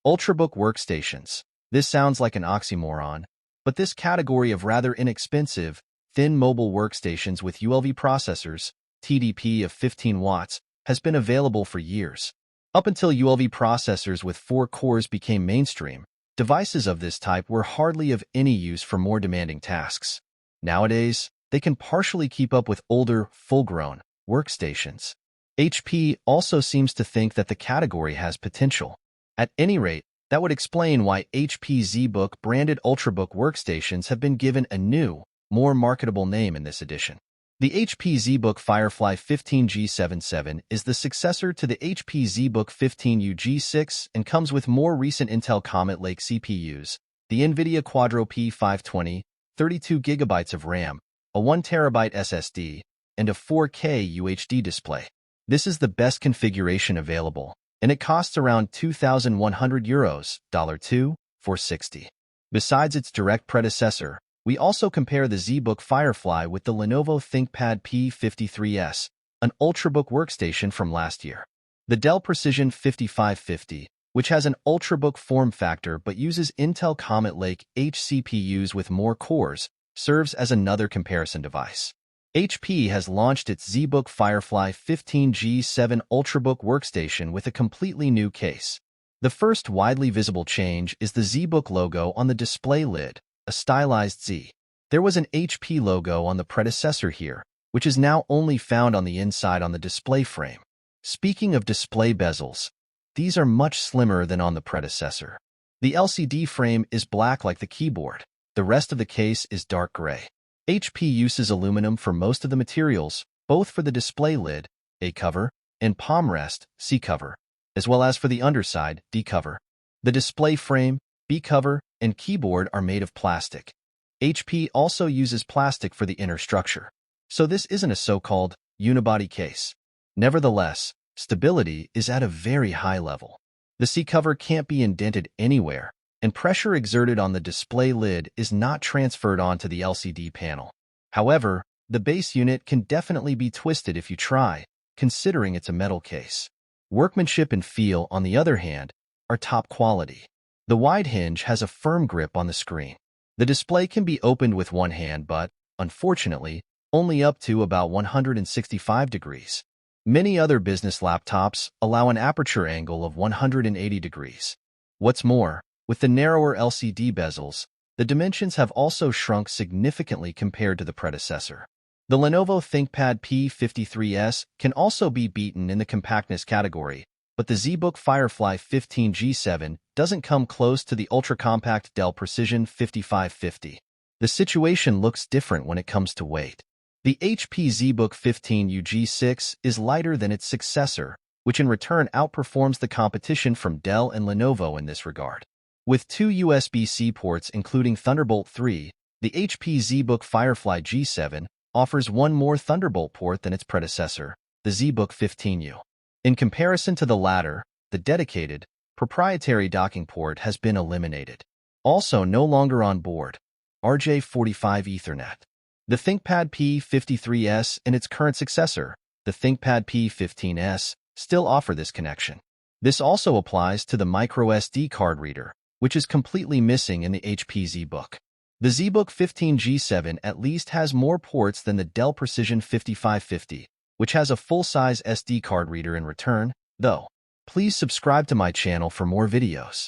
Ultrabook workstations. This sounds like an oxymoron, but this category of rather inexpensive, thin mobile workstations with ULV processors, TDP of 15 watts, has been available for years. Up until ULV processors with 4 cores became mainstream, devices of this type were hardly of any use for more demanding tasks. Nowadays, they can partially keep up with older, full-grown workstations. HP also seems to think that the category has potential. At any rate, that would explain why HP ZBook branded Ultrabook workstations have been given a new, more marketable name in this edition. The HP ZBook Firefly 15G77 is the successor to the HP ZBook 15U G6 and comes with more recent Intel Comet Lake CPUs, the NVIDIA Quadro P520, 32 GB of RAM, a 1 TB SSD, and a 4K UHD display. This is the best configuration available, and it costs around €2,100, $460. Besides its direct predecessor, we also compare the ZBook Firefly with the Lenovo ThinkPad P53s, an Ultrabook workstation from last year. The Dell Precision 5550, which has an Ultrabook form factor but uses Intel Comet Lake H CPUs with more cores, serves as another comparison device. HP has launched its ZBook Firefly 15G7 Ultrabook workstation with a completely new case. The first widely visible change is the ZBook logo on the display lid, a stylized Z. There was an HP logo on the predecessor here, which is now only found on the inside on the display frame. Speaking of display bezels, these are much slimmer than on the predecessor. The LCD frame is black like the keyboard. The rest of the case is dark gray. HP uses aluminum for most of the materials, both for the display lid, A cover, and palm rest, C cover, as well as for the underside, D cover. The display frame, B cover, and keyboard are made of plastic. HP also uses plastic for the inner structure, so this isn't a so-called unibody case. Nevertheless, stability is at a very high level. The C cover can't be indented anywhere, and pressure exerted on the display lid is not transferred onto the LCD panel. However, the base unit can definitely be twisted if you try, considering it's a metal case. Workmanship and feel, on the other hand, are top quality. The wide hinge has a firm grip on the screen. The display can be opened with one hand but, unfortunately, only up to about 165 degrees. Many other business laptops allow an aperture angle of 180 degrees. What's more, with the narrower LCD bezels, the dimensions have also shrunk significantly compared to the predecessor. The Lenovo ThinkPad P53s can also be beaten in the compactness category, but the ZBook Firefly 15G7 doesn't come close to the ultra-compact Dell Precision 5550. The situation looks different when it comes to weight. The HP ZBook 15U G6 is lighter than its successor, which in return outperforms the competition from Dell and Lenovo in this regard. With 2 USB-C ports including Thunderbolt 3, the HP ZBook Firefly G7 offers one more Thunderbolt port than its predecessor, the ZBook 15U. In comparison to the latter, the dedicated, proprietary docking port has been eliminated. Also no longer on board, RJ45 Ethernet. The ThinkPad P53s and its current successor, the ThinkPad P15s, still offer this connection. This also applies to the microSD card reader, which is completely missing in the HP ZBook. The ZBook 15G7 at least has more ports than the Dell Precision 5550, which has a full-size SD card reader in return, though. Please subscribe to my channel for more videos.